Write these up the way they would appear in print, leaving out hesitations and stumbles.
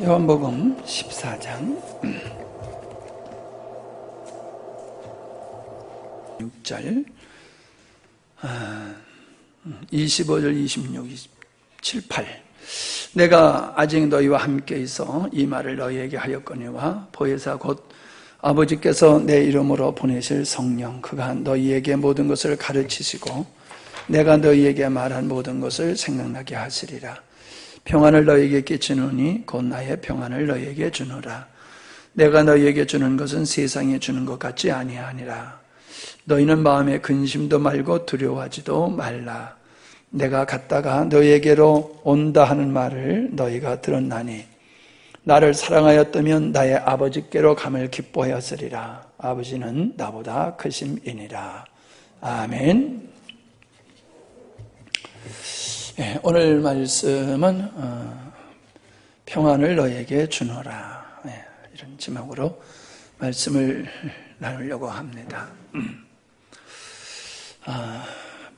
요한복음 14장 6절 25절 26, 27, 8 내가 아직 너희와 함께 있어 이 말을 너희에게 하였거니와 보혜사 곧 아버지께서 내 이름으로 보내실 성령 그가 너희에게 모든 것을 가르치시고 내가 너희에게 말한 모든 것을 생각나게 하시리라. 평안을 너희에게 끼치노니 곧 나의 평안을 너희에게 주노라. 내가 너희에게 주는 것은 세상에 주는 것 같지 아니하니라. 너희는 마음에 근심도 말고 두려워하지도 말라. 내가 갔다가 너희에게로 온다 하는 말을 너희가 들었나니 나를 사랑하였다면 나의 아버지께로 감을 기뻐하였으리라. 아버지는 나보다 크심이니라. 아멘. 네, 오늘 말씀은 평안을 너희에게 주노라, 네, 이런 제목으로 말씀을 나누려고 합니다.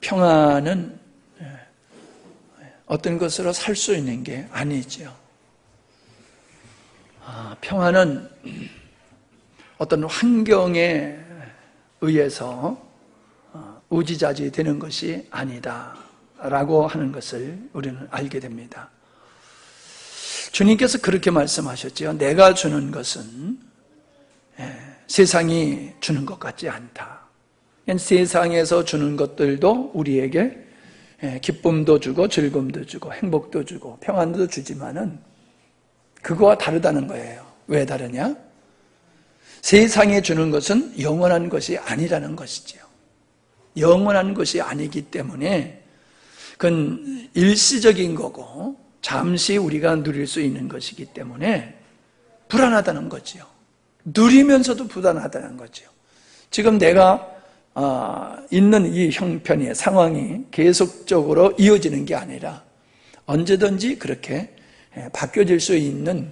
평안은 어떤 것으로 살 수 있는 게 아니죠. 평안은 어떤 환경에 의해서 우지자지 되는 것이 아니다 라고 하는 것을 우리는 알게 됩니다. 주님께서 그렇게 말씀하셨죠. 내가 주는 것은 세상이 주는 것 같지 않다. 세상에서 주는 것들도 우리에게 기쁨도 주고 즐거움도 주고 행복도 주고 평안도 주지만은 그거와 다르다는 거예요. 왜 다르냐? 세상에 주는 것은 영원한 것이 아니라는 것이죠. 영원한 것이 아니기 때문에 그건 일시적인 거고 잠시 우리가 누릴 수 있는 것이기 때문에 불안하다는 거죠. 누리면서도 불안하다는 거죠. 지금 내가 있는 이 형편의 상황이 계속적으로 이어지는 게 아니라 언제든지 그렇게 바뀌어질 수 있는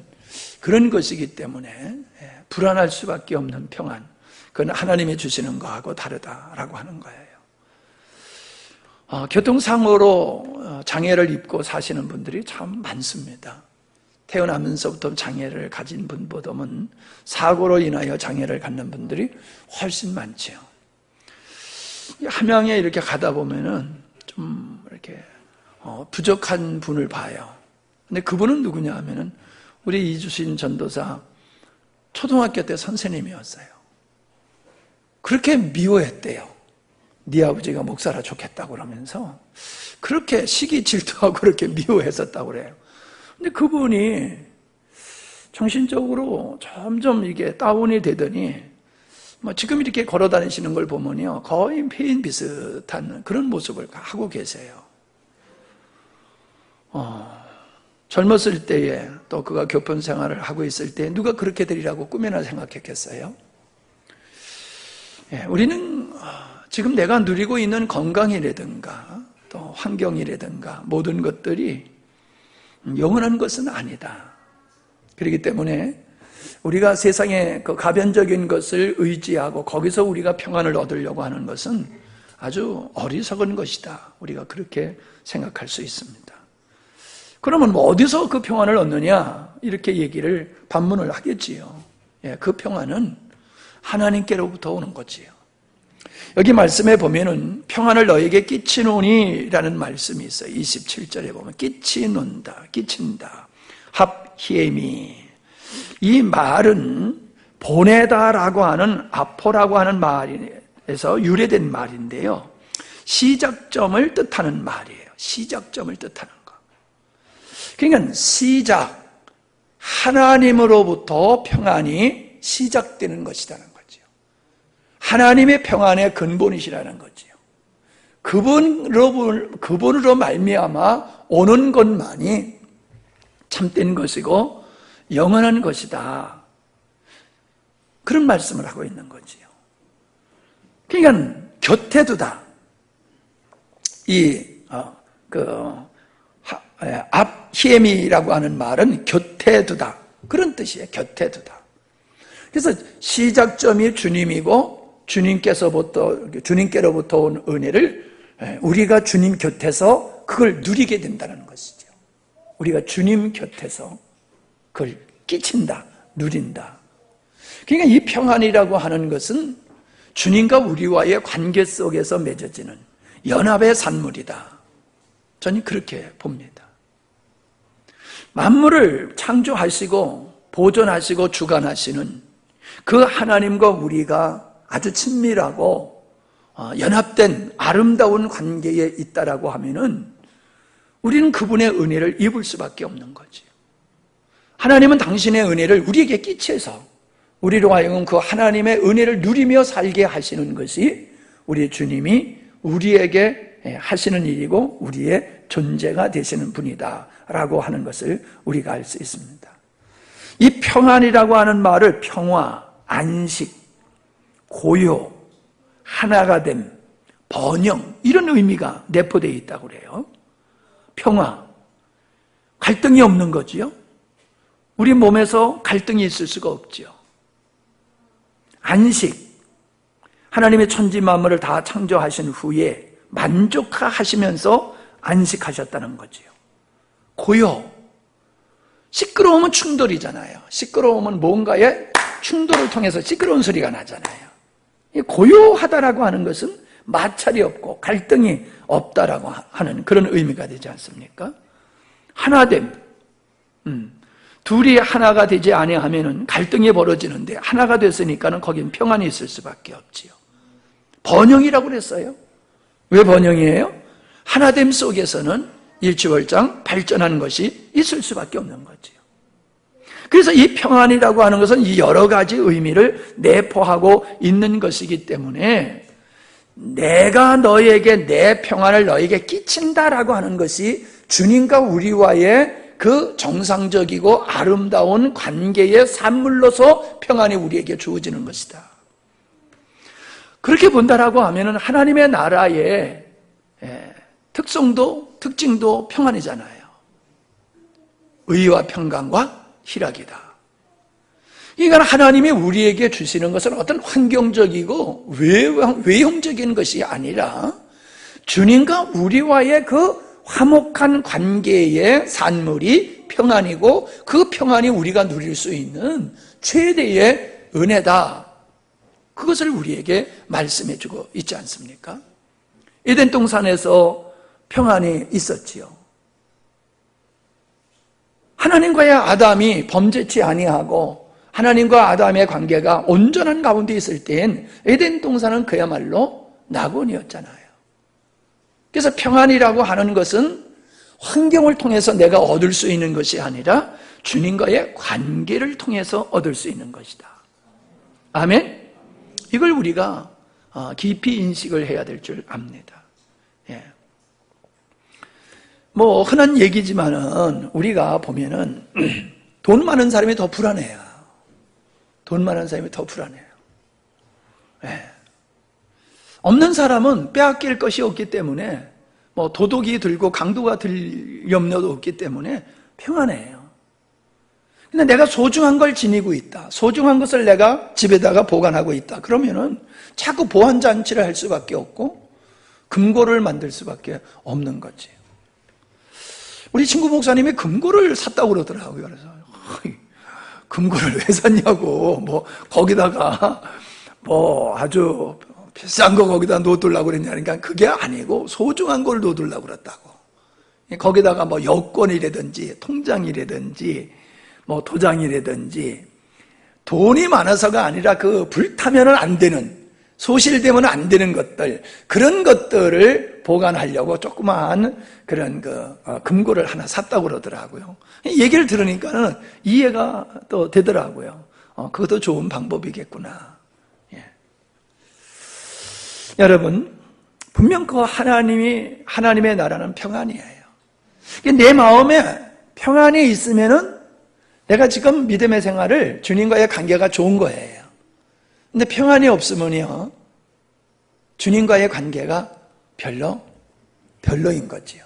그런 것이기 때문에 불안할 수밖에 없는 평안, 그건 하나님이 주시는 거하고 다르다라고 하는 거예요. 교통사고로 장애를 입고 사시는 분들이 참 많습니다. 태어나면서부터 장애를 가진 분보다는 사고로 인하여 장애를 갖는 분들이 훨씬 많죠. 함양에 이렇게 가다 보면은 좀 이렇게 부족한 분을 봐요. 근데 그분은 누구냐 하면은 우리 이주신 전도사 초등학교 때 선생님이었어요. 그렇게 미워했대요. 네 아버지가 목사라 좋겠다고 그러면서 그렇게 시기 질투하고 그렇게 미워했었다고 그래요. 근데 그분이 정신적으로 점점 이게 다운이 되더니 지금 이렇게 걸어 다니시는 걸 보면요 거의 폐인 비슷한 그런 모습을 하고 계세요. 젊었을 때에 또 그가 교편 생활을 하고 있을 때 누가 그렇게 되리라고 꿈에나 생각했겠어요? 우리는 지금 내가 누리고 있는 건강이라든가 또 환경이라든가 모든 것들이 영원한 것은 아니다. 그렇기 때문에 우리가 세상의 그 가변적인 것을 의지하고 거기서 우리가 평안을 얻으려고 하는 것은 아주 어리석은 것이다. 우리가 그렇게 생각할 수 있습니다. 그러면 어디서 그 평안을 얻느냐? 이렇게 얘기를 반문을 하겠지요. 그 평안은 하나님께로부터 오는 거지요. 여기 말씀에 보면은 평안을 너에게 끼치노니 라는 말씀이 있어요. 27절에 보면 끼친다 합히에미. 이 말은 보내다라고 하는 아포라고 하는 말에서 유래된 말인데요. 시작점을 뜻하는 말이에요. 시작점을 뜻하는 거. 그러니까 시작, 하나님으로부터 평안이 시작되는 것이라는 거죠. 하나님의 평안의 근본이시라는 거지요. 그분으로 말미암아 오는 것만이 참된 것이고 영원한 것이다. 그런 말씀을 하고 있는 거지요. 그러니까 곁에 두다. 앞히엠이라고 하는 말은 곁에 두다. 그런 뜻이에요. 곁에 두다. 그래서 시작점이 주님이고 주님께로부터 온 은혜를 우리가 주님 곁에서 그걸 누리게 된다는 것이죠. 우리가 주님 곁에서 그걸 끼친다, 누린다. 그러니까 이 평안이라고 하는 것은 주님과 우리와의 관계 속에서 맺어지는 연합의 산물이다. 저는 그렇게 봅니다. 만물을 창조하시고 보존하시고 주관하시는 그 하나님과 우리가 아주 친밀하고 연합된 아름다운 관계에 있다라고 하면은 우리는 그분의 은혜를 입을 수밖에 없는 거지요. 하나님은 당신의 은혜를 우리에게 끼쳐서 우리로 하여금 그 하나님의 은혜를 누리며 살게 하시는 것이 우리 주님이 우리에게 하시는 일이고 우리의 존재가 되시는 분이다라고 하는 것을 우리가 알 수 있습니다. 이 평안이라고 하는 말을 평화, 안식, 고요, 하나가 됨, 번영 이런 의미가 내포되어 있다고 그래요. 평화, 갈등이 없는 거지요. 우리 몸에서 갈등이 있을 수가 없지요. 안식, 하나님의 천지 만물을 다 창조하신 후에 만족하시면서 안식하셨다는 거지요. 고요, 시끄러우면 충돌이잖아요. 시끄러우면 뭔가의 충돌을 통해서 시끄러운 소리가 나잖아요. 고요하다라고 하는 것은 마찰이 없고 갈등이 없다라고 하는 그런 의미가 되지 않습니까? 하나됨, 둘이 하나가 되지 아니하면은 갈등이 벌어지는데 하나가 됐으니까는 거긴 평안이 있을 수밖에 없지요. 번영이라고 그랬어요. 왜 번영이에요? 하나됨 속에서는 일취월장 발전하는 것이 있을 수밖에 없는 거지요. 그래서 이 평안이라고 하는 것은 이 여러 가지 의미를 내포하고 있는 것이기 때문에 내가 너에게 내 평안을 너에게 끼친다라고 하는 것이 주님과 우리와의 그 정상적이고 아름다운 관계의 산물로서 평안이 우리에게 주어지는 것이다. 그렇게 본다라고 하면은 하나님의 나라의 특성도 특징도 평안이잖아요. 의와 평강과 희락이다. 그러니까 하나님이 우리에게 주시는 것은 어떤 환경적이고 외형적인 것이 아니라 주님과 우리와의 그 화목한 관계의 산물이 평안이고 그 평안이 우리가 누릴 수 있는 최대의 은혜다. 그것을 우리에게 말씀해 주고 있지 않습니까? 에덴 동산에서 평안이 있었지요. 하나님과의 아담이 범죄치 아니하고 하나님과 아담의 관계가 온전한 가운데 있을 때엔 에덴 동산은 그야말로 낙원이었잖아요. 그래서 평안이라고 하는 것은 환경을 통해서 내가 얻을 수 있는 것이 아니라 주님과의 관계를 통해서 얻을 수 있는 것이다. 아멘? 이걸 우리가 깊이 인식을 해야 될 줄 압니다. 예. 뭐 흔한 얘기지만은 우리가 보면은 돈 많은 사람이 더 불안해요. 돈 많은 사람이 더 불안해요. 예. 없는 사람은 빼앗길 것이 없기 때문에 뭐 도둑이 들고 강도가 들 염려도 없기 때문에 평안해요. 근데 내가 소중한 걸 지니고 있다. 소중한 것을 내가 집에다가 보관하고 있다. 그러면은 자꾸 보안 장치를 할 수밖에 없고 금고를 만들 수밖에 없는 거지. 우리 친구 목사님이 금고를 샀다고 그러더라고요. 그래서 금고를 왜 샀냐고. 뭐 거기다가 뭐 아주 비싼 거 거기다 놓으려고 그랬냐니까 그게 아니고 소중한 걸 놓으려고 그랬다고. 거기다가 뭐 여권이라든지 통장이라든지 뭐 도장이라든지 돈이 많아서가 아니라 그 불타면은 안 되는, 소실되면 안 되는 것들, 그런 것들을 보관하려고 조그마한 그런 금고를 하나 샀다고 그러더라고요. 얘기를 들으니까는 이해가 또 되더라고요. 그것도 좋은 방법이겠구나. 예. 여러분, 분명 그 하나님의 나라는 평안이에요. 내 마음에 평안이 있으면은 내가 지금 믿음의 생활을 주님과의 관계가 좋은 거예요. 근데 평안이 없으면요, 주님과의 관계가 별로인 거지요.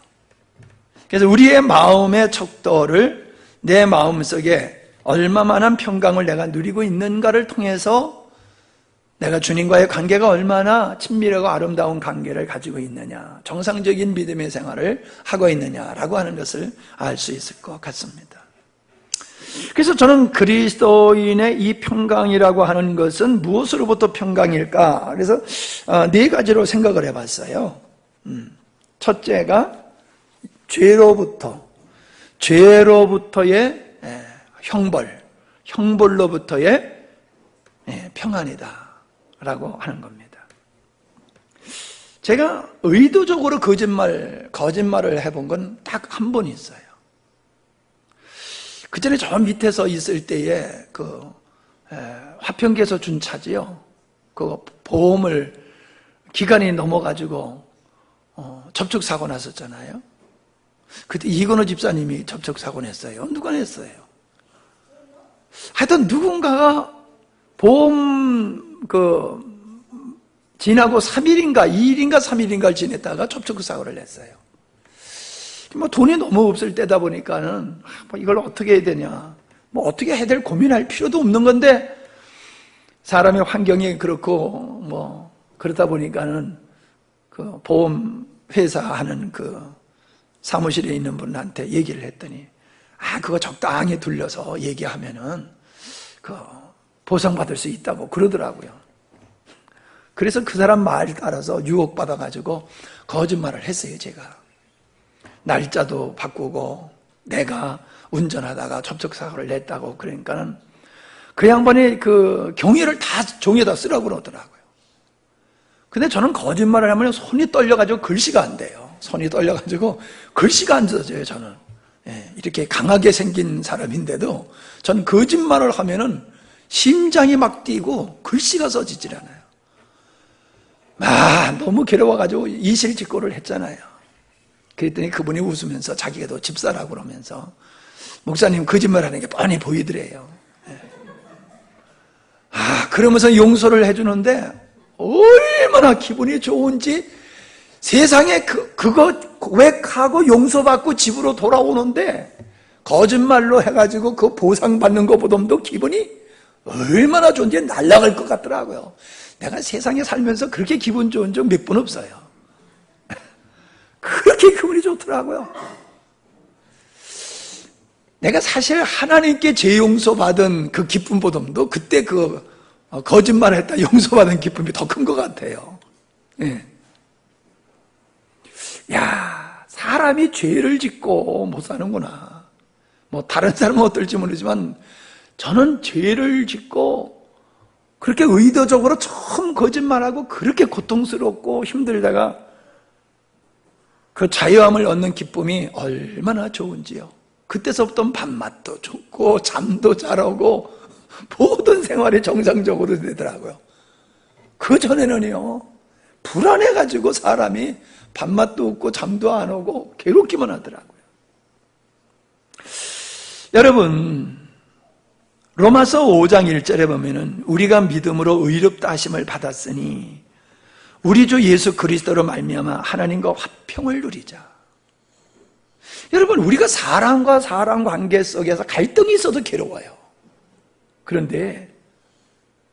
그래서 우리의 마음의 척도를 내 마음속에 얼마만한 평강을 내가 누리고 있는가를 통해서 내가 주님과의 관계가 얼마나 친밀하고 아름다운 관계를 가지고 있느냐, 정상적인 믿음의 생활을 하고 있느냐라고 하는 것을 알 수 있을 것 같습니다. 그래서 저는 그리스도인의 이 평강이라고 하는 것은 무엇으로부터 평강일까? 그래서 네 가지로 생각을 해봤어요. 첫째가 죄로부터의 형벌로부터의 평안이다 라고 하는 겁니다. 제가 의도적으로 거짓말을 해본 건 딱 한 번 있어요. 그 전에 저 밑에서 있을 때에 화평기에서 준 차지요. 그 보험을 기간이 넘어가지고 접촉사고 났었잖아요. 그때 이건호 집사님이 접촉사고 냈어요. 누가 냈어요? 하여튼 누군가가 보험 지나고 3일인가 2일인가 3일인가를 지냈다가 접촉사고를 냈어요. 뭐 돈이 너무 없을 때다 보니까는 이걸 어떻게 해야 되냐, 뭐 어떻게 해야 될 고민할 필요도 없는 건데 사람의 환경이 그렇고 뭐 그러다 보니까는 그 보험 회사 하는 그 사무실에 있는 분한테 얘기를 했더니 그거 적당히 둘러서 얘기하면은 그 보상받을 수 있다고 그러더라고요. 그래서 그 사람 말 따라서 유혹받아가지고 거짓말을 했어요. 제가 날짜도 바꾸고 내가 운전하다가 접촉사고를 냈다고. 그러니까는 그 양반이 그 경위를 다 종이에다 쓰라고 그러더라고요. 근데 저는 거짓말을 하면 손이 떨려가지고 글씨가 안 돼요. 손이 떨려가지고 글씨가 안 써져요. 저는 이렇게 강하게 생긴 사람인데도 전 거짓말을 하면은 심장이 막 뛰고 글씨가 써지질 않아요. 너무 괴로워가지고 이실직고를 했잖아요. 그랬더니 그분이 웃으면서 자기가 또 집사라고 그러면서 목사님 거짓말하는 게 뻔히 보이더래요. 그러면서 용서를 해주는데 얼마나 기분이 좋은지, 세상에 그거 고백하고 용서받고 집으로 돌아오는데 거짓말로 해가지고 그 보상받는 것보다도 기분이 얼마나 좋은지 날아갈 것 같더라고요. 내가 세상에 살면서 그렇게 기분 좋은 적 몇 번 없어요. 그렇게 기분이 좋더라고요. 내가 사실 하나님께 죄 용서받은 그 기쁨보다도 그때 그 거짓말했다 용서받은 기쁨이 더 큰 것 같아요. 사람이 죄를 짓고 못 사는구나. 뭐 다른 사람은 어떨지 모르지만 저는 죄를 짓고 그렇게 의도적으로 처음 거짓말하고 그렇게 고통스럽고 힘들다가 그 자유함을 얻는 기쁨이 얼마나 좋은지요. 그때서부터 밥맛도 좋고 잠도 잘 오고 모든 생활이 정상적으로 되더라고요. 그전에는요 불안해가지고 사람이 밥맛도 없고 잠도 안 오고 괴롭기만 하더라고요. 여러분, 로마서 5장 1절에 보면은 우리가 믿음으로 의롭다 하심을 받았으니 우리 주 예수 그리스도로 말미암아 하나님과 화평을 누리자. 여러분, 우리가 사람과 사람 관계 속에서 갈등이 있어도 괴로워요. 그런데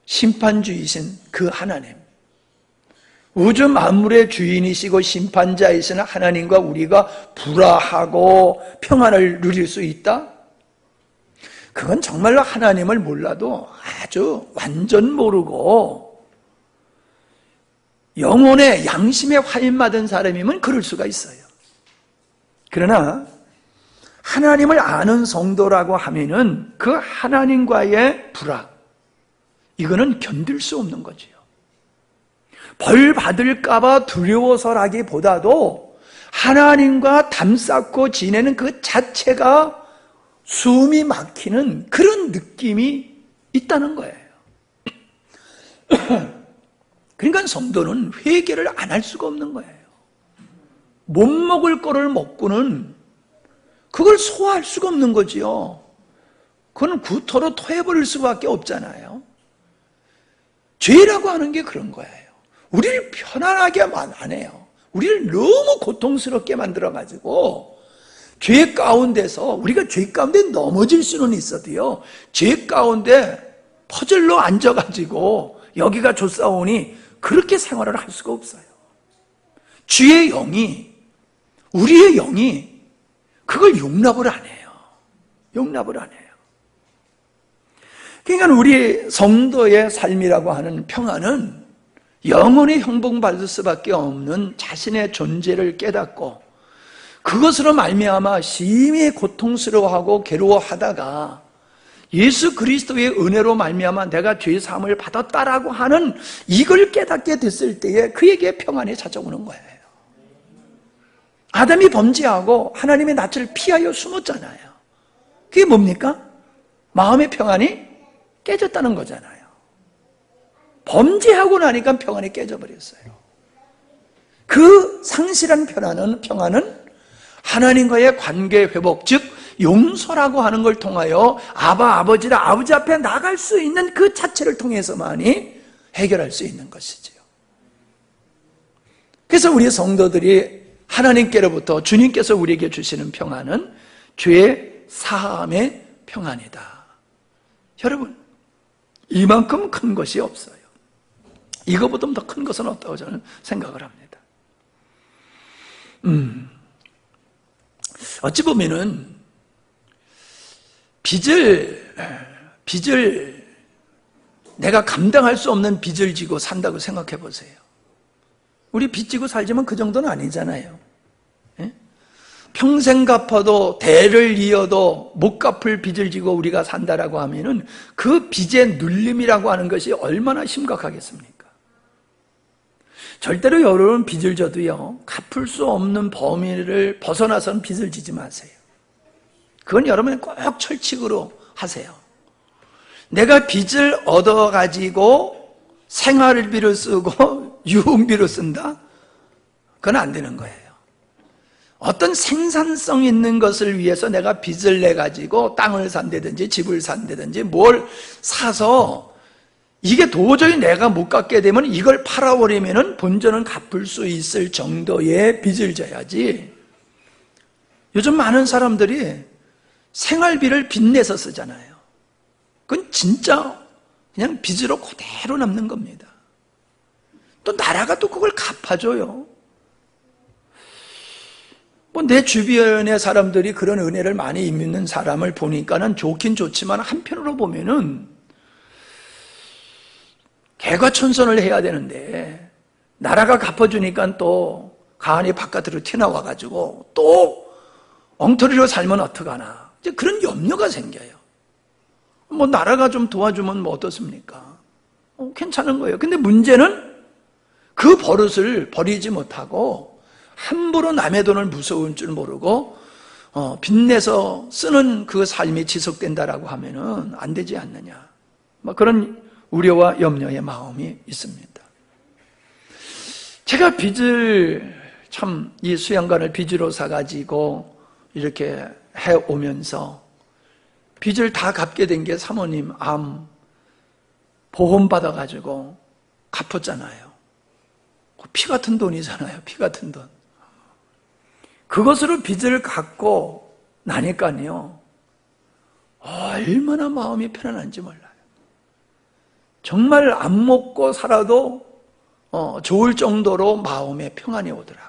심판주이신 그 하나님, 우주 만물의 주인이시고 심판자이신 하나님과 우리가 불화하고 평안을 누릴 수 있다? 그건 정말로 하나님을 몰라도 아주 완전 모르고 영혼의 양심에 화인받은 사람이면 그럴 수가 있어요. 그러나 하나님을 아는 성도라고 하면은 그 하나님과의 불화, 이거는 견딜 수 없는 거지요. 벌 받을까봐 두려워서라기보다도 하나님과 담쌓고 지내는 그 자체가 숨이 막히는 그런 느낌이 있다는 거예요. 그러니까 성도는 회개를 안 할 수가 없는 거예요. 못 먹을 거를 먹고는 그걸 소화할 수가 없는 거지요. 그건 구토로 토해버릴 수밖에 없잖아요. 죄라고 하는 게 그런 거예요. 우리를 편안하게만 안 해요. 우리를 너무 고통스럽게 만들어가지고 죄 가운데서, 우리가 죄 가운데 넘어질 수는 있어도요, 죄 가운데 퍼즐로 앉아가지고 여기가 좋사오니 그렇게 생활을 할 수가 없어요. 주의 영이, 우리의 영이 그걸 용납을 안 해요. 용납을 안 해요. 그러니까 우리 성도의 삶이라고 하는 평안은 영원히 형통받을 수밖에 없는 자신의 존재를 깨닫고 그것으로 말미암아 심히 고통스러워하고 괴로워하다가 예수 그리스도의 은혜로 말미암아 내가 죄 사함을 받았다라고 하는 이걸 깨닫게 됐을 때에 그에게 평안이 찾아오는 거예요. 아담이 범죄하고 하나님의 낯을 피하여 숨었잖아요. 그게 뭡니까? 마음의 평안이 깨졌다는 거잖아요. 범죄하고 나니까 평안이 깨져버렸어요. 그 상실한 평안은 하나님과의 관계 회복, 즉 용서라고 하는 걸 통하여 아버지라 아버지 앞에 나갈 수 있는 그 자체를 통해서만이 해결할 수 있는 것이지요. 그래서 우리 성도들이 하나님께로부터 주님께서 우리에게 주시는 평안은 죄 사함의 평안이다. 여러분, 이만큼 큰 것이 없어요. 이거보다 더 큰 것은 없다고 저는 생각을 합니다. 어찌 보면은 빚을 내가 감당할 수 없는 빚을 지고 산다고 생각해 보세요. 우리 빚 지고 살지만 그 정도는 아니잖아요. 예? 평생 갚아도 대를 이어도 못 갚을 빚을 지고 우리가 산다라고 하면은 그 빚의 눌림이라고 하는 것이 얼마나 심각하겠습니까? 절대로 여러분 빚을 져도요, 갚을 수 없는 범위를 벗어나서는 빚을 지지 마세요. 그건 여러분이 꼭 철칙으로 하세요. 내가 빚을 얻어가지고 생활비를 쓰고 유흥비로 쓴다? 그건 안 되는 거예요. 어떤 생산성 있는 것을 위해서 내가 빚을 내가지고 땅을 산다든지 집을 산다든지 뭘 사서 이게 도저히 내가 못 갚게 되면 이걸 팔아버리면 본전은 갚을 수 있을 정도의 빚을 져야지. 요즘 많은 사람들이 생활비를 빚내서 쓰잖아요. 그건 진짜 그냥 빚으로 그대로 남는 겁니다. 또 나라가 또 그걸 갚아줘요. 뭐 내 주변의 사람들이 그런 은혜를 많이 입는 사람을 보니까는 좋긴 좋지만 한편으로 보면은 개과천선을 해야 되는데 나라가 갚아주니까 또 가안이 바깥으로 튀어나와가지고 또 엉터리로 살면 어떡하나, 이제 그런 염려가 생겨요. 뭐 나라가 좀 도와주면 뭐 어떻습니까? 괜찮은 거예요. 근데 문제는 그 버릇을 버리지 못하고 함부로 남의 돈을 무서운 줄 모르고 빚내서 쓰는 그 삶이 지속된다라고 하면은 안 되지 않느냐, 뭐 그런 우려와 염려의 마음이 있습니다. 제가 빚을 참 이 수양관을 빚으로 사가지고 이렇게 해오면서 빚을 다 갚게 된 게 사모님 암 보험 받아가지고 갚았잖아요. 피 같은 돈이잖아요. 피 같은 돈. 그것으로 빚을 갚고 나니까요, 얼마나 마음이 편안한지 몰라요. 정말 안 먹고 살아도 좋을 정도로 마음에 평안이 오더라고요.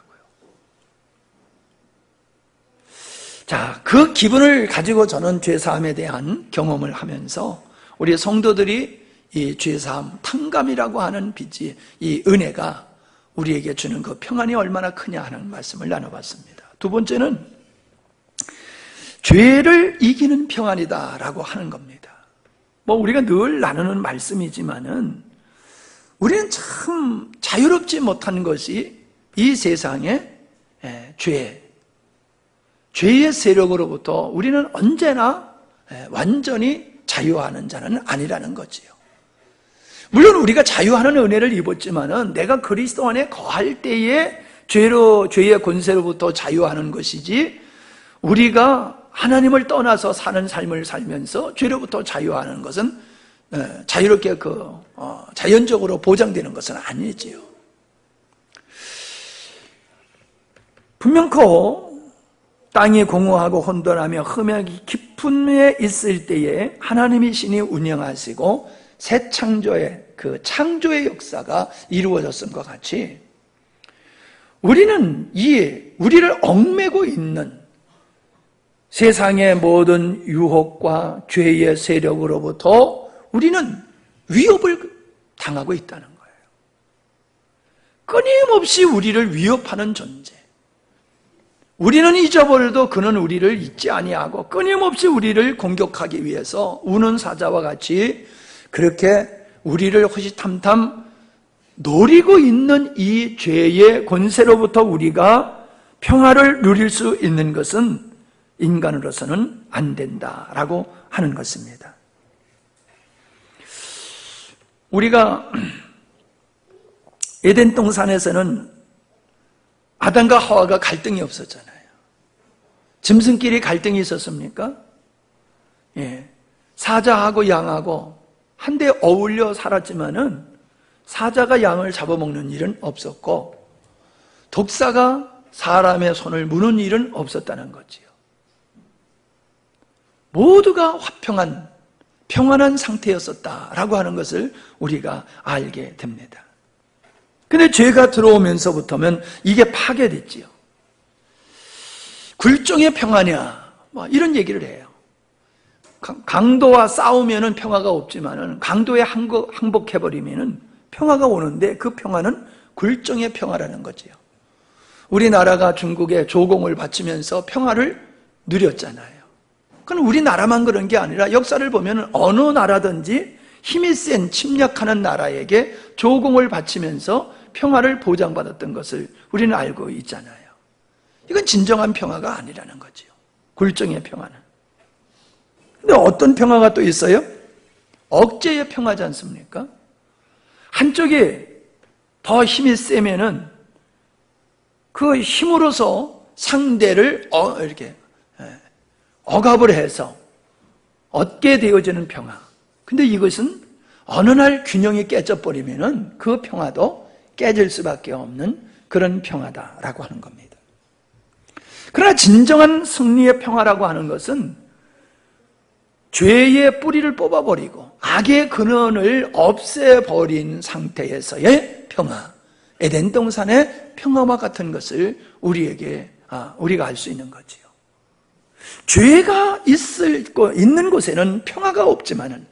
자, 그 기분을 가지고 저는 죄사함에 대한 경험을 하면서 우리 성도들이 이 죄사함, 탕감이라고 하는 빚이, 이 은혜가 우리에게 주는 그 평안이 얼마나 크냐 하는 말씀을 나눠봤습니다. 두 번째는 죄를 이기는 평안이다라고 하는 겁니다. 뭐 우리가 늘 나누는 말씀이지만은 우리는 참 자유롭지 못한 것이 이 세상의 죄의 세력으로부터 우리는 언제나 완전히 자유하는 자는 아니라는 거지요. 물론 우리가 자유하는 은혜를 입었지만은 내가 그리스도 안에 거할 때에 죄의 권세로부터 자유하는 것이지, 우리가 하나님을 떠나서 사는 삶을 살면서 죄로부터 자유하는 것은 자유롭게 자연적으로 보장되는 것은 아니지요. 분명코 땅이 공허하고 혼돈하며 흠약이 깊은 데 있을 때에 하나님이 신이 운영하시고 새 창조의 그 창조의 역사가 이루어졌은 것 같이 우리는 우리를 얽매고 있는 세상의 모든 유혹과 죄의 세력으로부터 우리는 위협을 당하고 있다는 거예요. 끊임없이 우리를 위협하는 존재. 우리는 잊어버려도 그는 우리를 잊지 아니하고 끊임없이 우리를 공격하기 위해서 우는 사자와 같이 그렇게 우리를 호시탐탐 노리고 있는 이 죄의 권세로부터 우리가 평화를 누릴 수 있는 것은 인간으로서는 안 된다라고 하는 것입니다. 우리가 에덴 동산에서는 아담과 하와가 갈등이 없었잖아요. 짐승끼리 갈등이 있었습니까? 예. 사자하고 양하고 한데 어울려 살았지만은 사자가 양을 잡아먹는 일은 없었고 독사가 사람의 손을 무는 일은 없었다는 거지요. 모두가 화평한 평안한 상태였었다라고 하는 것을 우리가 알게 됩니다. 근데 죄가 들어오면서부터는 이게 파괴됐지요. 굴종의 평화냐 이런 얘기를 해요. 강도와 싸우면은 평화가 없지만은 강도에 항복해버리면은 평화가 오는데 그 평화는 굴종의 평화라는 거지요. 우리나라가 중국에 조공을 바치면서 평화를 누렸잖아요. 그건 우리나라만 그런 게 아니라 역사를 보면 어느 나라든지 힘이 센 침략하는 나라에게 조공을 바치면서 평화를 보장받았던 것을 우리는 알고 있잖아요. 이건 진정한 평화가 아니라는 거지요. 굴종의 평화는. 근데 어떤 평화가 또 있어요? 억제의 평화지 않습니까? 한쪽이 더 힘이 세면은 그 힘으로서 상대를 이렇게 억압을 해서 얻게 되어지는 평화. 근데 이것은 어느 날 균형이 깨져버리면은 그 평화도 깨질 수밖에 없는 그런 평화다라고 하는 겁니다. 그러나 진정한 승리의 평화라고 하는 것은 죄의 뿌리를 뽑아버리고 악의 근원을 없애버린 상태에서의 평화, 에덴 동산의 평화와 같은 것을 우리가 알 수 있는 거지요. 죄가 있는 곳에는 평화가 없지만은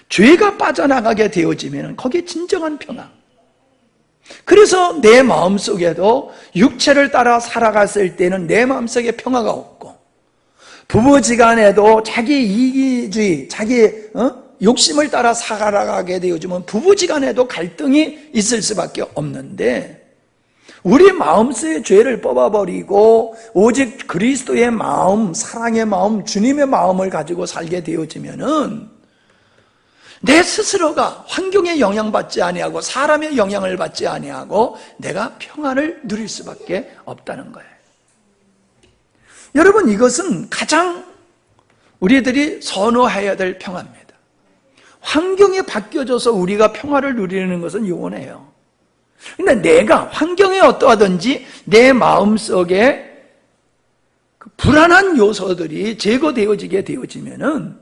죄가 빠져나가게 되어지면 거기에 진정한 평화. 그래서 내 마음속에도 육체를 따라 살아갔을 때는 내 마음속에 평화가 없고 부부지간에도 자기 이기주의, 자기 욕심을 따라 살아가게 되어지면 부부지간에도 갈등이 있을 수밖에 없는데 우리 마음속의 죄를 뽑아버리고 오직 그리스도의 마음, 사랑의 마음, 주님의 마음을 가지고 살게 되어지면은 내 스스로가 환경에 영향받지 아니하고 사람의 영향을 받지 아니하고 내가 평안을 누릴 수밖에 없다는 거예요. 여러분, 이것은 가장 우리들이 선호해야 될 평화입니다. 환경이 바뀌어져서 우리가 평화를 누리는 것은 영원해요. 근데 내가 환경이 어떠하든지 내 마음속에 그 불안한 요소들이 제거되어지게 되어지면은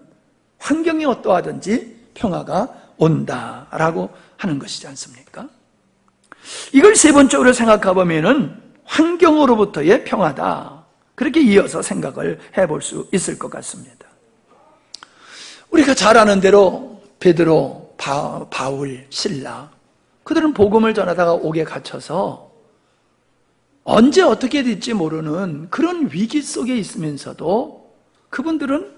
환경이 어떠하든지 평화가 온다라고 하는 것이지 않습니까? 이걸 세 번째로 생각해 보면은 환경으로부터의 평화다. 그렇게 이어서 생각을 해볼 수 있을 것 같습니다. 우리가 잘 아는 대로 베드로, 바울, 실라 그들은 복음을 전하다가 옥에 갇혀서 언제 어떻게 될지 모르는 그런 위기 속에 있으면서도 그분들은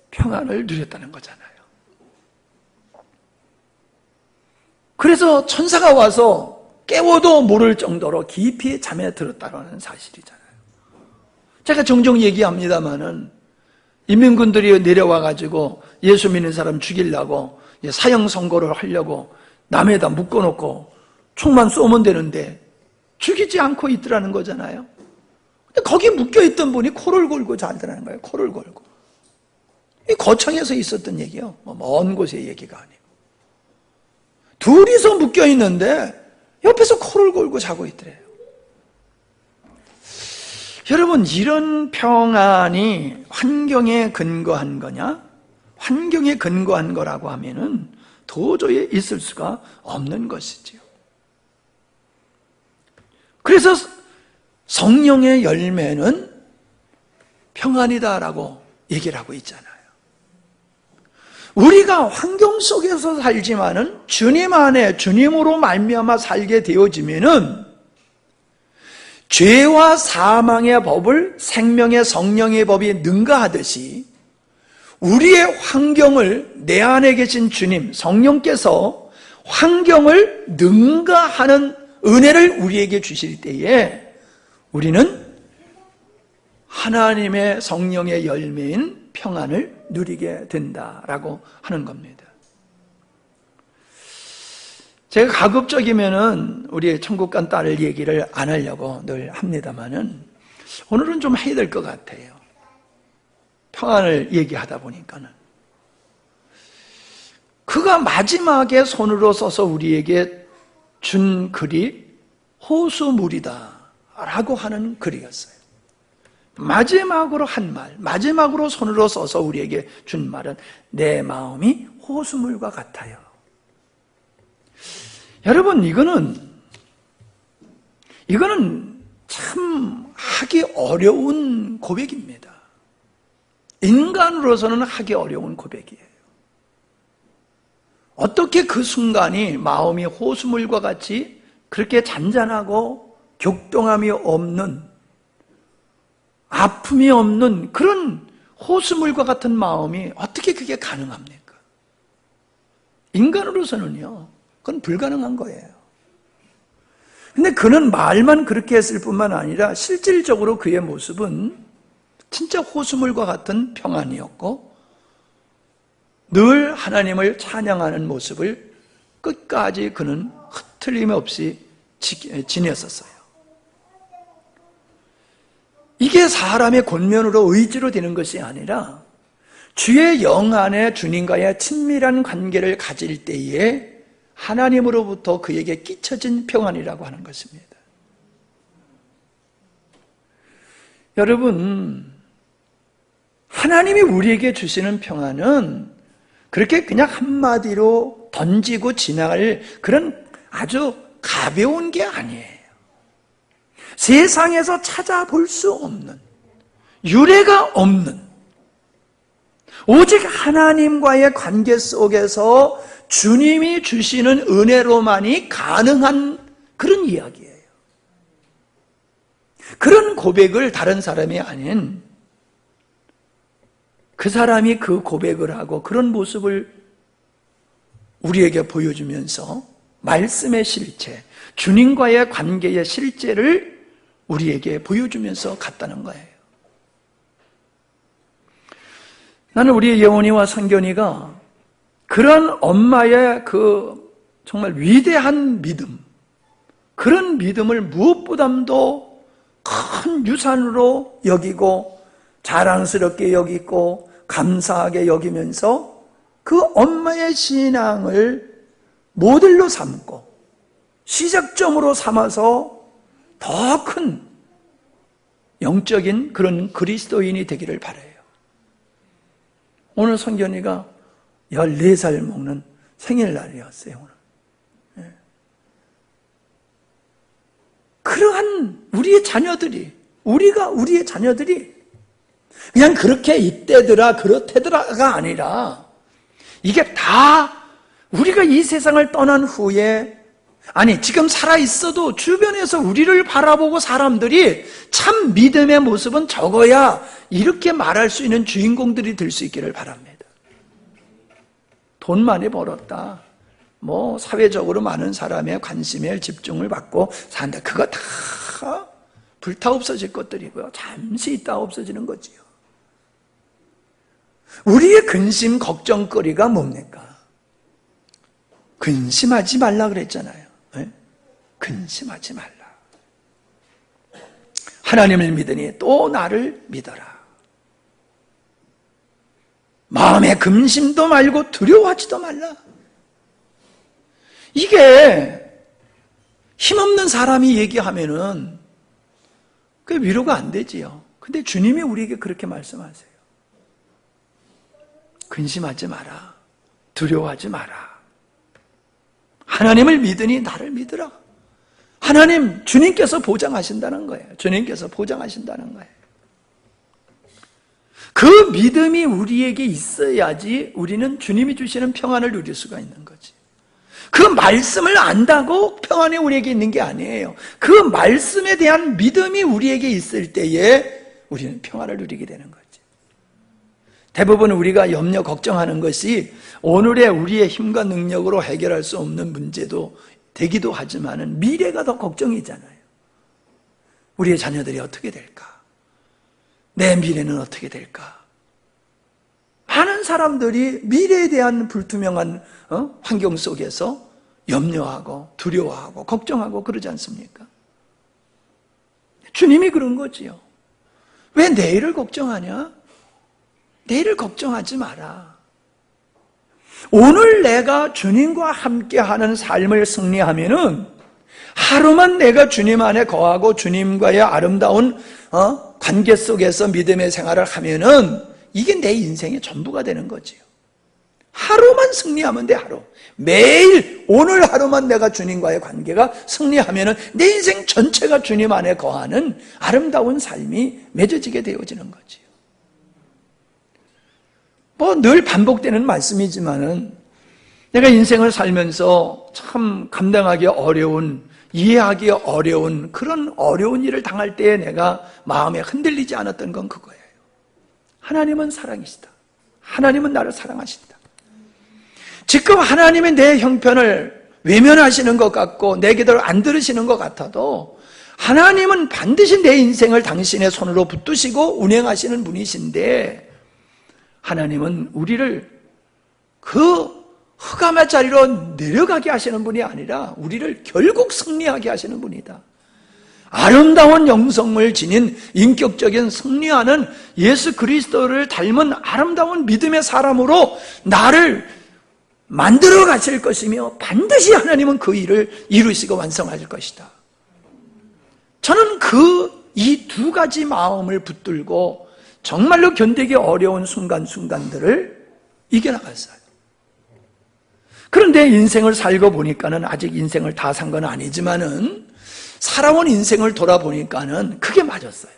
평안을 누렸다는 거잖아요. 그래서 천사가 와서 깨워도 모를 정도로 깊이 잠에 들었다는 사실이잖아요. 제가 종종 얘기합니다마는 인민군들이 내려와가지고 예수 믿는 사람 죽이려고 사형 선고를 하려고 남에다 묶어놓고 총만 쏘면 되는데 죽이지 않고 있더라는 거잖아요. 근데 거기 묶여있던 분이 코를 골고 자더라는 거예요. 코를 골고. 이 거창에서 있었던 얘기예요. 먼 곳의 얘기가 아니고. 둘이서 묶여있는데 옆에서 코를 골고 자고 있더래요. 여러분, 이런 평안이 환경에 근거한 거냐? 환경에 근거한 거라고 하면은 도저히 있을 수가 없는 것이지요. 그래서 성령의 열매는 평안이다라고 얘기를 하고 있잖아요. 우리가 환경 속에서 살지만은 주님 안에 주님으로 말미암아 살게 되어지면은 죄와 사망의 법을 생명의 성령의 법이 능가하듯이 우리의 환경을 내 안에 계신 주님 성령께서 환경을 능가하는 은혜를 우리에게 주실 때에 우리는 하나님의 성령의 열매인 평안을 누리게 된다라고 하는 겁니다. 제가 가급적이면은 우리 천국 간 딸을 얘기를 안 하려고 늘 합니다만은 오늘은 좀 해야 될 것 같아요. 평안을 얘기하다 보니까는. 그가 마지막에 손으로 써서 우리에게 준 글이 호수물이다 라고 하는 글이었어요. 마지막으로 한 말, 마지막으로 손으로 써서 우리에게 준 말은 내 마음이 호수물과 같아요. 여러분, 이거는 참 하기 어려운 고백입니다. 인간으로서는 하기 어려운 고백이에요. 어떻게 그 순간이 마음이 호수물과 같이 그렇게 잔잔하고 격동함이 없는, 아픔이 없는 그런 호수물과 같은 마음이 어떻게 그게 가능합니까? 인간으로서는요, 그건 불가능한 거예요. 근데 그는 말만 그렇게 했을 뿐만 아니라 실질적으로 그의 모습은 진짜 호수물과 같은 평안이었고 늘 하나님을 찬양하는 모습을 끝까지 그는 틀림없이 지녔었어요. 이게 사람의 권면으로 의지로 되는 것이 아니라 주의 영 안에 주님과의 친밀한 관계를 가질 때에 하나님으로부터 그에게 끼쳐진 평안이라고 하는 것입니다. 여러분, 하나님이 우리에게 주시는 평안은 그렇게 그냥 한마디로 던지고 지나갈 그런 아주 가벼운 게 아니에요. 세상에서 찾아볼 수 없는, 유례가 없는, 오직 하나님과의 관계 속에서 주님이 주시는 은혜로만이 가능한 그런 이야기예요. 그런 고백을 다른 사람이 아닌 그 사람이 그 고백을 하고 그런 모습을 우리에게 보여주면서 말씀의 실체, 주님과의 관계의 실제를 우리에게 보여주면서 갔다는 거예요. 나는 우리 예원이와 성견이가 그런 엄마의 그 정말 위대한 믿음, 그런 믿음을 무엇보다도 큰 유산으로 여기고 자랑스럽게 여기고 감사하게 여기면서 그 엄마의 신앙을 모델로 삼고 시작점으로 삼아서 더 큰 영적인 그런 그리스도인이 되기를 바라요. 오늘 성견이가 14살 먹는 생일날이었어요, 오늘. 그러한 우리의 자녀들이 그냥 그렇게 이때더라 그렇대더라가 아니라 이게 다 우리가 이 세상을 떠난 후에, 아니 지금 살아있어도 주변에서 우리를 바라보고 사람들이 참 믿음의 모습은 저거야 이렇게 말할 수 있는 주인공들이 될 수 있기를 바랍니다. 돈 많이 벌었다, 뭐 사회적으로 많은 사람의 관심에 집중을 받고 산다, 그거 다 불타 없어질 것들이고요. 잠시 있다 없어지는 거지요. 우리의 근심 걱정거리가 뭡니까? 근심하지 말라 그랬잖아요. 네? 근심하지 말라. 하나님을 믿으니 또 나를 믿어라. 마음에 근심도 말고 두려워하지도 말라. 이게 힘없는 사람이 얘기하면은 그게 위로가 안 되지요. 근데 주님이 우리에게 그렇게 말씀하세요. 근심하지 마라. 두려워하지 마라. 하나님을 믿으니 나를 믿으라. 하나님, 주님께서 보장하신다는 거예요. 주님께서 보장하신다는 거예요. 그 믿음이 우리에게 있어야지 우리는 주님이 주시는 평안을 누릴 수가 있는 거지. 그 말씀을 안다고 평안이 우리에게 있는 게 아니에요. 그 말씀에 대한 믿음이 우리에게 있을 때에 우리는 평안을 누리게 되는 거지. 대부분 우리가 염려, 걱정하는 것이 오늘의 우리의 힘과 능력으로 해결할 수 없는 문제도 되기도 하지만은 미래가 더 걱정이잖아요. 우리의 자녀들이 어떻게 될까? 내 미래는 어떻게 될까? 많은 사람들이 미래에 대한 불투명한 환경 속에서 염려하고 두려워하고 걱정하고 그러지 않습니까? 주님이 그런 거지요. 왜 내일을 걱정하냐? 내일을 걱정하지 마라. 오늘 내가 주님과 함께하는 삶을 승리하면은 하루만 내가 주님 안에 거하고 주님과의 아름다운 관계 속에서 믿음의 생활을 하면은 이게 내 인생의 전부가 되는 거지요. 하루만 승리하면 돼, 하루. 매일 오늘 하루만 내가 주님과의 관계가 승리하면은 내 인생 전체가 주님 안에 거하는 아름다운 삶이 맺어지게 되어지는 거지요. 뭐 늘 반복되는 말씀이지만은 내가 인생을 살면서 참 감당하기 어려운, 이해하기 어려운 그런 어려운 일을 당할 때에 내가 마음에 흔들리지 않았던 건 그거예요. 하나님은 사랑이시다. 하나님은 나를 사랑하신다. 지금 하나님이 내 형편을 외면하시는 것 같고 내 기도를 안 들으시는 것 같아도 하나님은 반드시 내 인생을 당신의 손으로 붙드시고 운행하시는 분이신데 하나님은 우리를 그 흑암의 자리로 내려가게 하시는 분이 아니라 우리를 결국 승리하게 하시는 분이다. 아름다운 영성을 지닌 인격적인 승리하는 예수 그리스도를 닮은 아름다운 믿음의 사람으로 나를 만들어 가실 것이며 반드시 하나님은 그 일을 이루시고 완성하실 것이다. 저는 이 두 가지 마음을 붙들고 정말로 견디기 어려운 순간순간들을 이겨나갔어요. 그런데 인생을 살고 보니까는 아직 인생을 다 산 건 아니지만은 살아온 인생을 돌아보니까는 그게 맞았어요.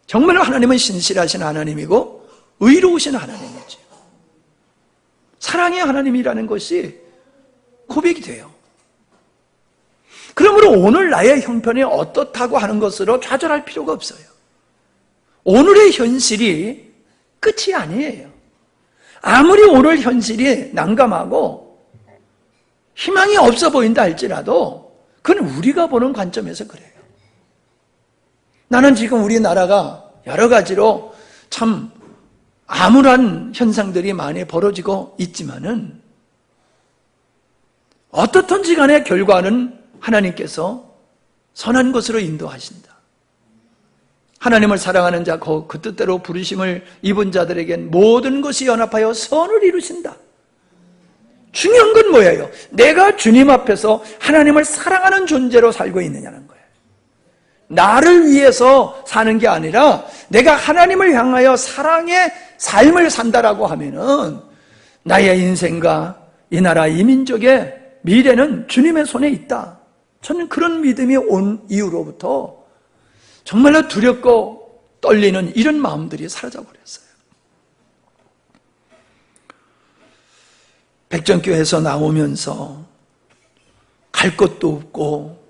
정말로 하나님은 신실하신 하나님이고 의로우신 하나님이죠. 사랑의 하나님이라는 것이 고백이 돼요. 그러므로 오늘 나의 형편이 어떻다고 하는 것으로 좌절할 필요가 없어요. 오늘의 현실이 끝이 아니에요. 아무리 오늘 현실이 난감하고 희망이 없어 보인다 할지라도 그건 우리가 보는 관점에서 그래요. 나는 지금 우리나라가 여러 가지로 참 암울한 현상들이 많이 벌어지고 있지만은 어떻든지 간에 결과는 하나님께서 선한 것으로 인도하신다. 하나님을 사랑하는 자, 그 뜻대로 부르심을 입은 자들에겐 모든 것이 연합하여 선을 이루신다. 중요한 건 뭐예요? 내가 주님 앞에서 하나님을 사랑하는 존재로 살고 있느냐는 거예요. 나를 위해서 사는 게 아니라 내가 하나님을 향하여 사랑의 삶을 산다라고 하면은 나의 인생과 이 나라 이 민족의 미래는 주님의 손에 있다. 저는 그런 믿음이 온 이후로부터 정말로 두렵고 떨리는 이런 마음들이 사라져버렸어요. 백전교회에서 나오면서 갈 곳도 없고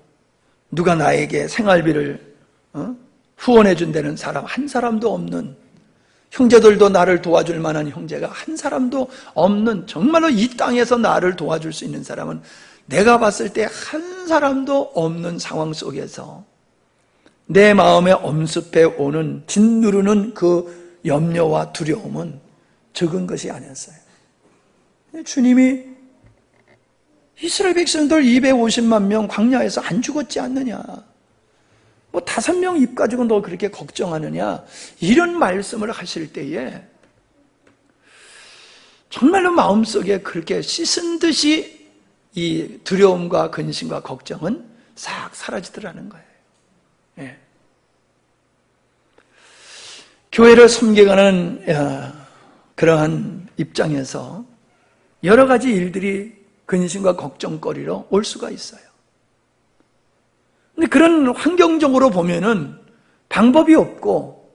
누가 나에게 생활비를 후원해 준다는 사람 한 사람도 없는, 형제들도 나를 도와줄 만한 형제가 한 사람도 없는, 정말로 이 땅에서 나를 도와줄 수 있는 사람은 내가 봤을 때 한 사람도 없는 상황 속에서 내 마음에 엄습해 오는 짓누르는 그 염려와 두려움은 적은 것이 아니었어요. 주님이 이스라엘 백성들 250만 명 광야에서 안 죽었지 않느냐, 뭐 5명 입 가지고 너 그렇게 걱정하느냐, 이런 말씀을 하실 때에 정말로 마음속에 그렇게 씻은 듯이 이 두려움과 근심과 걱정은 싹 사라지더라는 거예요. 예. 교회를 섬겨가는 그러한 입장에서 여러 가지 일들이 근심과 걱정거리로 올 수가 있어요. 근데 그런 환경적으로 보면은 방법이 없고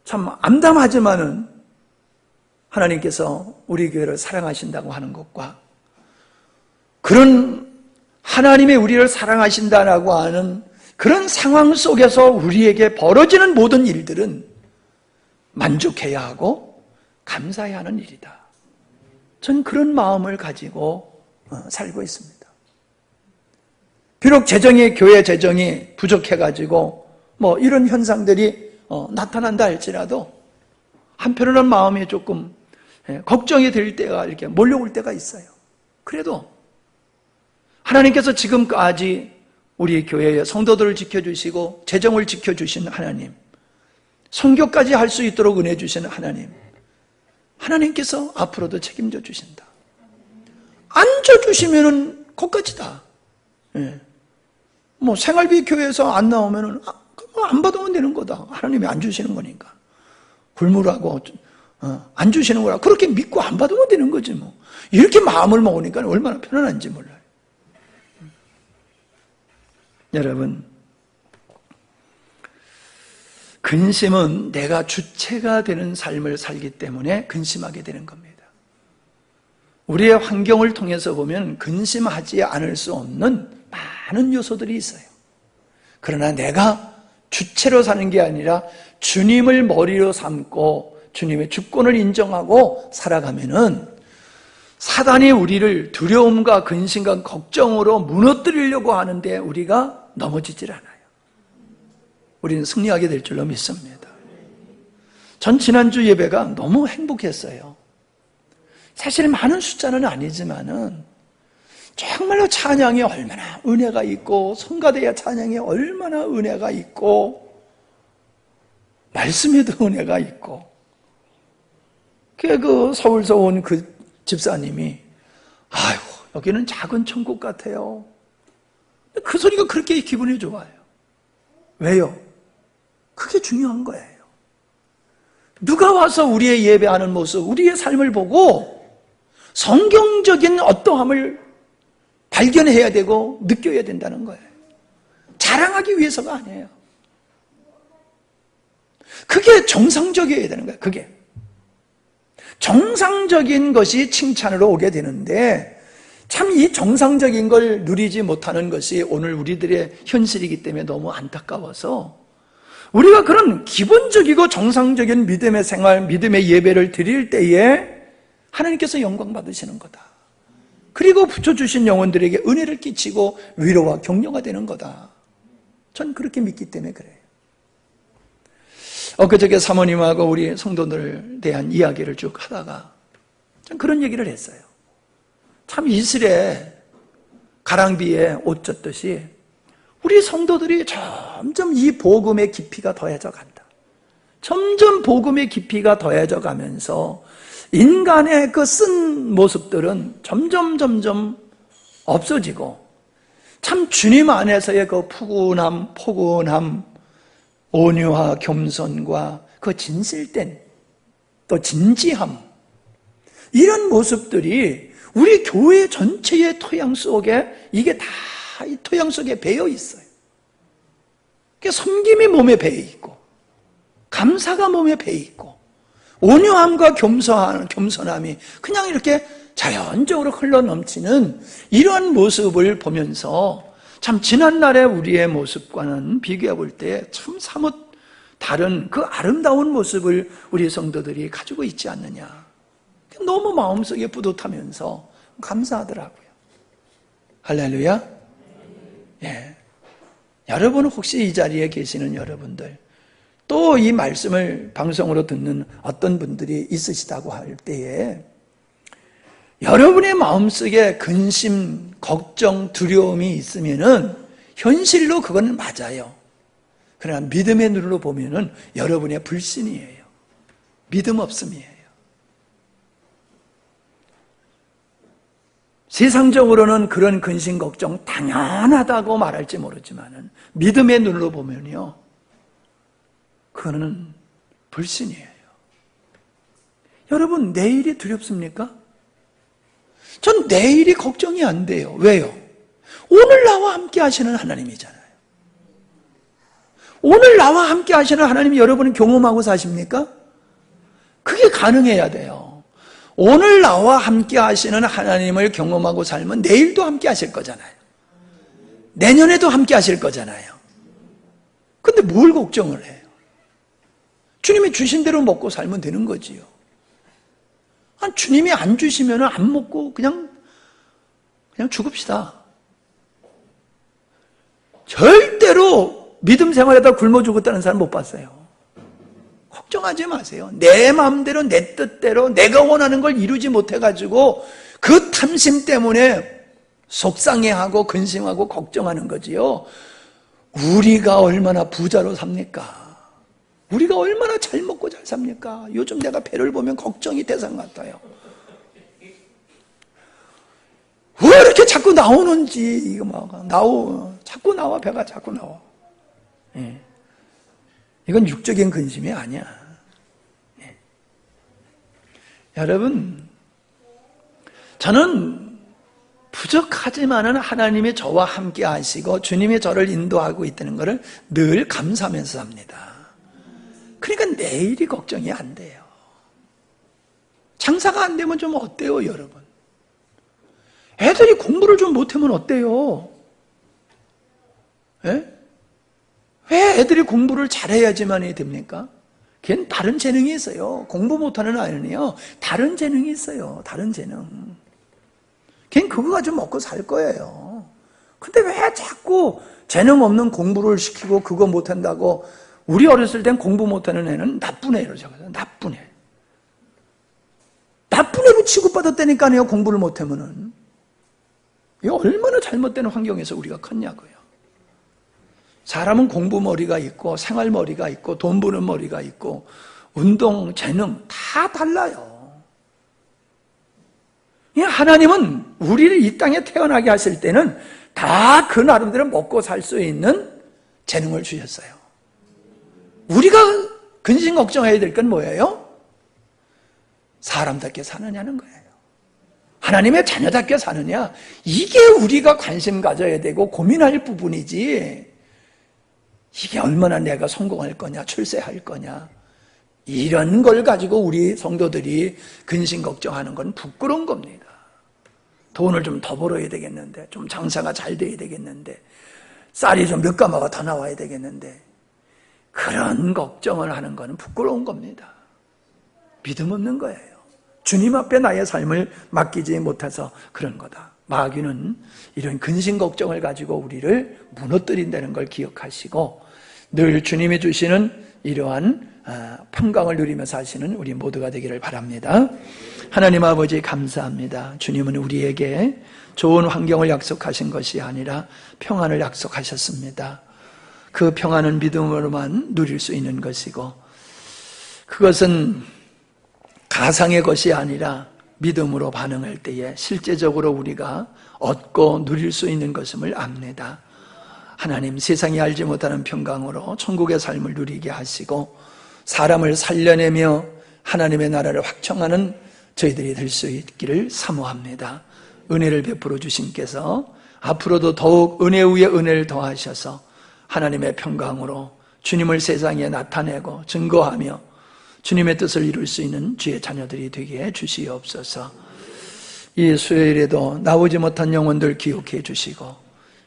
참 암담하지만은 하나님께서 우리 교회를 사랑하신다고 하는 것과 그런 하나님의 우리를 사랑하신다라고 하는 그런 상황 속에서 우리에게 벌어지는 모든 일들은 만족해야 하고 감사해야 하는 일이다. 전 그런 마음을 가지고 살고 있습니다. 비록 교회 재정이 부족해가지고 이런 현상들이 나타난다 할지라도 한편으로는 마음이 조금 걱정이 될 때가 이렇게 몰려올 때가 있어요. 그래도 하나님께서 지금까지 우리 교회의 성도들을 지켜주시고 재정을 지켜주신 하나님, 선교까지 할 수 있도록 은혜 주시는 하나님께서 앞으로도 책임져 주신다. 앉아주시면은 그것까지다. 생활비 교회에서 안 나오면은 안 받으면 되는 거다. 하나님이 안 주시는 거니까. 굴물하고 안 주시는 거라 그렇게 믿고 안 받으면 되는 거지 뭐. 이렇게 마음을 먹으니까 얼마나 편안한지 몰라요. 여러분, 근심은 내가 주체가 되는 삶을 살기 때문에 근심하게 되는 겁니다. 우리의 환경을 통해서 보면 근심하지 않을 수 없는 많은 요소들이 있어요. 그러나 내가 주체로 사는 게 아니라 주님을 머리로 삼고 주님의 주권을 인정하고 살아가면은 사단이 우리를 두려움과 근심과 걱정으로 무너뜨리려고 하는데 우리가 넘어지질 않아요. 우리는 승리하게 될 줄로 믿습니다. 전 지난주 예배가 너무 행복했어요. 사실 많은 숫자는 아니지만은 정말로 찬양이 얼마나 은혜가 있고 성가대의 찬양이 얼마나 은혜가 있고 말씀에도 은혜가 있고 그 서울서 온 그 집사님이 아이고 여기는 작은 천국 같아요. 그 소리가 그렇게 기분이 좋아요. 왜요? 그게 중요한 거예요. 누가 와서 우리의 예배하는 모습, 우리의 삶을 보고 성경적인 어떠함을 발견해야 되고 느껴야 된다는 거예요. 자랑하기 위해서가 아니에요. 그게 정상적이어야 되는 거예요. 그게 정상적인 것이 칭찬으로 오게 되는데 참 이 정상적인 걸 누리지 못하는 것이 오늘 우리들의 현실이기 때문에 너무 안타까워서 우리가 그런 기본적이고 정상적인 믿음의 생활, 믿음의 예배를 드릴 때에 하나님께서 영광 받으시는 거다. 그리고 붙여주신 영혼들에게 은혜를 끼치고 위로와 격려가 되는 거다. 전 그렇게 믿기 때문에 그래요. 엊그저께 사모님하고 우리 성도들에 대한 이야기를 쭉 하다가 전 그런 얘기를 했어요. 참 이슬에 가랑비에 옷 젖듯이 우리 성도들이 점점 이 복음의 깊이가 더해져 간다. 점점 복음의 깊이가 더해져 가면서 인간의 그 쓴 모습들은 점점 없어지고 참 주님 안에서의 그 푸근함, 포근함, 온유와 겸손과 그 진실된 또 진지함 이런 모습들이 우리 교회 전체의 토양 속에 이게 다 이 토양 속에 배어 있어요. 섬김이 몸에 배어 있고 감사가 몸에 배어 있고 온유함과 겸손함이 그냥 이렇게 자연적으로 흘러넘치는 이런 모습을 보면서 참 지난날의 우리의 모습과는 비교해 볼 때 참 사뭇 다른 그 아름다운 모습을 우리 성도들이 가지고 있지 않느냐. 너무 마음속에 뿌듯하면서 감사하더라고요. 할렐루야. 예. 여러분 혹시 이 자리에 계시는 여러분들 또 이 말씀을 방송으로 듣는 어떤 분들이 있으시다고 할 때에 여러분의 마음속에 근심, 걱정, 두려움이 있으면은 현실로 그건 맞아요. 그러나 믿음의 눈으로 보면은 여러분의 불신이에요. 믿음 없음이에요. 세상적으로는 그런 근심, 걱정 당연하다고 말할지 모르지만은 믿음의 눈으로 보면요. 그거는 불신이에요. 여러분, 내일이 두렵습니까? 전 내일이 걱정이 안 돼요. 왜요? 오늘 나와 함께 하시는 하나님이잖아요. 오늘 나와 함께 하시는 하나님이 여러분은 경험하고 사십니까? 그게 가능해야 돼요. 오늘 나와 함께 하시는 하나님을 경험하고 살면 내일도 함께 하실 거잖아요. 내년에도 함께 하실 거잖아요. 근데 뭘 걱정을 해요? 주님이 주신 대로 먹고 살면 되는 거지요. 주님이 안 주시면 안 먹고 그냥 죽읍시다. 절대로 믿음 생활에다 굶어 죽었다는 사람 못 봤어요. 걱정하지 마세요. 내 마음대로 내 뜻대로 내가 원하는 걸 이루지 못해가지고 그 탐심 때문에 속상해하고 근심하고 걱정하는 거지요. 우리가 얼마나 부자로 삽니까? 우리가 얼마나 잘 먹고 잘 삽니까? 요즘 내가 배를 보면 걱정이 대상 같아요. 왜 이렇게 자꾸 나오는지, 이거 자꾸 나와, 배가 자꾸 나와. 예. 이건 육적인 근심이 아니야. 예. 여러분, 저는 부족하지만은 하나님이 저와 함께 하시고 주님이 저를 인도하고 있다는 것을 늘 감사하면서 삽니다. 그러니까 내일이 걱정이 안 돼요. 장사가 안 되면 좀 어때요, 여러분? 애들이 공부를 좀 못하면 어때요? 예? 왜 애들이 공부를 잘해야지만이 됩니까? 걔는 다른 재능이 있어요. 공부 못하는 아이는요, 다른 재능이 있어요. 다른 재능. 걔는 그거 가지고 먹고 살 거예요. 근데 왜 자꾸 재능 없는 공부를 시키고 그거 못한다고. 우리 어렸을 땐 공부 못하는 애는 나쁜 애로 적어요. 나쁜 애. 나쁜 애로 취급받았다니까요, 공부를 못하면은. 이 얼마나 잘못된 환경에서 우리가 컸냐고요. 사람은 공부머리가 있고 생활머리가 있고 돈 버는 머리가 있고 운동, 재능 다 달라요. 하나님은 우리를 이 땅에 태어나게 하실 때는 다 그 나름대로 먹고 살 수 있는 재능을 주셨어요. 우리가 근심 걱정해야 될 건 뭐예요? 사람답게 사느냐는 거예요. 하나님의 자녀답게 사느냐, 이게 우리가 관심 가져야 되고 고민할 부분이지, 이게 얼마나 내가 성공할 거냐, 출세할 거냐, 이런 걸 가지고 우리 성도들이 근심 걱정하는 건 부끄러운 겁니다. 돈을 좀 더 벌어야 되겠는데, 좀 장사가 잘 돼야 되겠는데, 쌀이 좀 몇 가마가 더 나와야 되겠는데, 그런 걱정을 하는 건 부끄러운 겁니다. 믿음 없는 거예요. 주님 앞에 나의 삶을 맡기지 못해서 그런 거다. 마귀는 이런 근심 걱정을 가지고 우리를 무너뜨린다는 걸 기억하시고 늘 주님이 주시는 이러한 평강을 누리며 사시는 우리 모두가 되기를 바랍니다. 하나님 아버지 감사합니다. 주님은 우리에게 좋은 환경을 약속하신 것이 아니라 평안을 약속하셨습니다. 그 평안은 믿음으로만 누릴 수 있는 것이고 그것은 가상의 것이 아니라 믿음으로 반응할 때에 실제적으로 우리가 얻고 누릴 수 있는 것임을 압니다. 하나님, 세상이 알지 못하는 평강으로 천국의 삶을 누리게 하시고 사람을 살려내며 하나님의 나라를 확정하는 저희들이 될 수 있기를 사모합니다. 은혜를 베풀어 주신께서 앞으로도 더욱 은혜 위에 은혜를 더하셔서 하나님의 평강으로 주님을 세상에 나타내고 증거하며 주님의 뜻을 이룰 수 있는 주의 자녀들이 되게 해주시옵소서. 이 수요일에도 나오지 못한 영혼들 기억해 주시고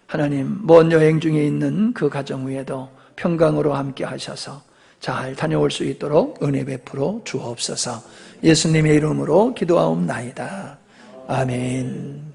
하나님, 먼 여행 중에 있는 그 가정 위에도 평강으로 함께 하셔서 잘 다녀올 수 있도록 은혜 베풀어 주옵소서. 예수님의 이름으로 기도하옵나이다. 아멘.